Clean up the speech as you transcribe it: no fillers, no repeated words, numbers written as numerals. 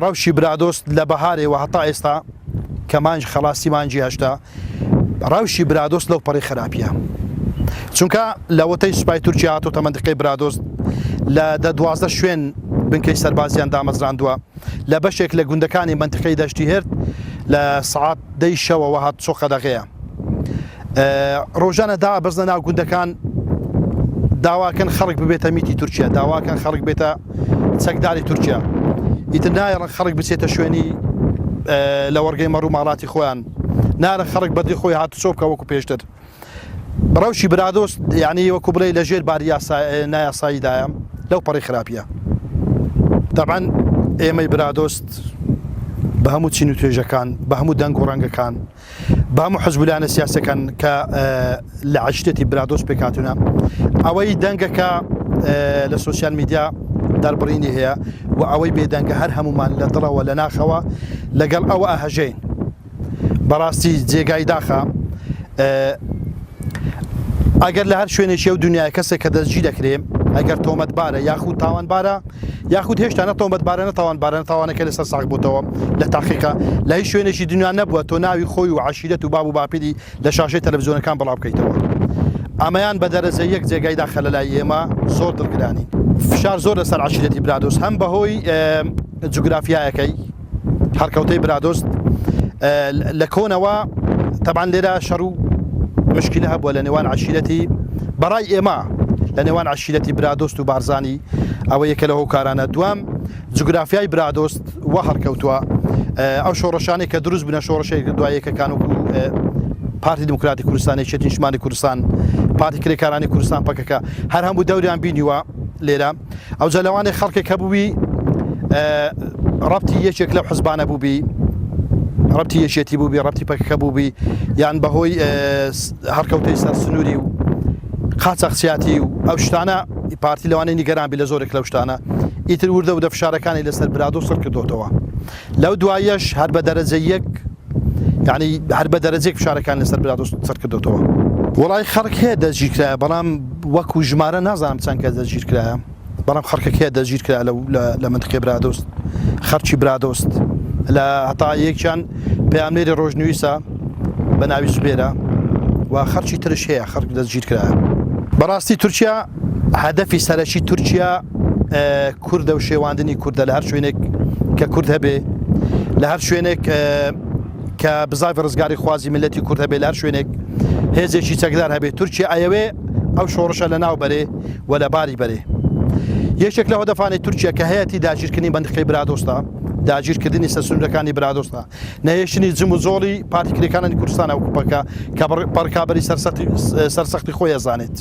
ڕەوشی برادۆست لە بەهارێەوە هەتا ئێستا کە مانج خەڵاسی مانجی هەشتا ڕەوشی برادۆست لەو پەڕی خراپیە چونکە لە وەتەی سوپای تورکیا هاتوتە مەندقەی برادۆست لە 12 شوێن بنکەی سەربازیان دامەزراندووە لە بەشێک لە گوندەکانی منتقەی دەشتی هێرد لە سەعات 10 شەوەوە هات چۆ قەدەغەیە ڕۆژانە دا بەزنە ناو گوندەکان داواکەن خەڵک ببێتە میتی تورکیا داواکەن خەڵک بێتە چەکداری تورکیا ئیتر نایڕن خەڵک بچێتە شوێنی لە وەرگەی مەڕوو ماڵاتی خۆیان نارە خەڵک بەدڵی خۆی هاتو چۆ بکە وەکو پێشتر ڕەوشی برادۆست یعنی وەکو بڵێ لە ژێر باری نایاساییدایە لەو پەڕی خراپیە طبعاً ئێمەی برادۆست بە هەموو چین و توێژەکان بە هەموو دەنگ و ڕەنگەکان بە هەموو حزبولانە سیاسەکان کە لە عەشتێتی برادۆست پێکاتونە ئەوەی دەنگەکە لە سوسیال میدیا دەربڕینی هەیە و ئەوەی بێدەنگە هەر هەمومان لە دڵەوە لە ناخەوە لەگەڵ ئەوە ئاهەژەین بەڕاستی جێگای داخە ئەگەر لە هەر شوێنێکی ئەو دنیای کەسێک کە دەستگیر دەکرێت ئەگەر تۆمەتبارە یاخود تاوانبارە یاخود هێشتا نەتۆمەتبارە نەتاوانبارە نەتاوانەکە لەسەر ساق بووتەوە لە تاقیقە لە هیچ شوێنێکی دنیا نەبووە تۆ ناوی خۆی و عەشیرەت و باب و باپیری لە شاشەی تەلەڤیزیۆنەکان بڵاو بکەیتەوە ئەمەیان بە دەرەجە یەک جێگای داخە لە لای ئێمە زۆر دڵگرانی فشار زۆر لەسەر عەشیرەتی برادۆست هەم بەهۆی جوگرافیایەکەی هەرکەوتەی برادۆست لە کۆنەوە تەبعاً لێرە شەڕ و مشکلە هەبووە لە نێوان عەشیرەتی بەڕای ئێمە لە نێوان عەشیرەتی برادۆست و بارزانی ئەوە یەکە لە هۆکارانە دوام جوگرافیای برادۆست وە هەرکەوتووە ئەو شۆڕەشانەی کە دروست بنە شۆڕشەی دوایەکەکان وەکو پارتی دموکراتی کوردستانی چێتی نیشتمانی کوردستان پارتی کرێکارانی کوردستان پەکەکە هەر هەموو دەوریان بینیوە لێرە ئەو جە لەوانەیە خەڵکێک هەبووی ڕەبتی یەکێک لەو حزبانە بووبی ڕەبتی یەکێتی بووبی ڕەبتی پەکەکە بووبی یان بەهۆی هەرکەوتەی سەر سنووری و قاچەقچیاتی و ئەو شتانە پارتی لەوانەیە نیگەران بی لە زۆرێک لەو شتانە ئیتر وردە و دە فشارەکانی لەسەر برادۆست سەر کردوتەوە لەو دوایەش هەر بە دەرەجە یەک یعنی هەر بە دەرەجێک فشارەکان لەسەر برادۆست سەر کردوتەوە وەڵای خەڵک هەیە دەستگیر کرایە بەڵام وەکو ژمارە نازانم چەند کەس دەستگیر کرایە بەڵام خەڵکێک هەیە دەستگیر کرا لە منتقەی برادۆست خەرچی برادۆست لە هەتا یەکیان پەیامنێری ڕۆژنویسە بە ناوی زوبێرە و خەرچی ترش هەیە خەڵک دەستگیر کرایە بەڕاستی تورکیا هەدەفی سەرەکی تورکیا کوردە و شێواندنی کوردە لە هەر شوێنێک کە کورد هەبێ لە هەر شوێنێک کە بزاوی ڕزگاری خوازی ملەتی کورد هەبێ لە هەر شوێنێک هێزێکی چەکدار هەبێ تورکیا ئەیەوێ ئەو شۆڕشە لە ناو بەرێ و لە باری بەرێ یەکێک لە هەدەفانی تورکیا کە هەیەی داگیرکردنی منتقەی برادۆستە داگیرکردنی سەرسوورەکانی برادۆستە نەهێشتنی جم و زۆڵی پارتی کرێکارانی کوردستانە وەکوپەکە کە پەرکابەری سەرسەختی خۆی ئەزانێت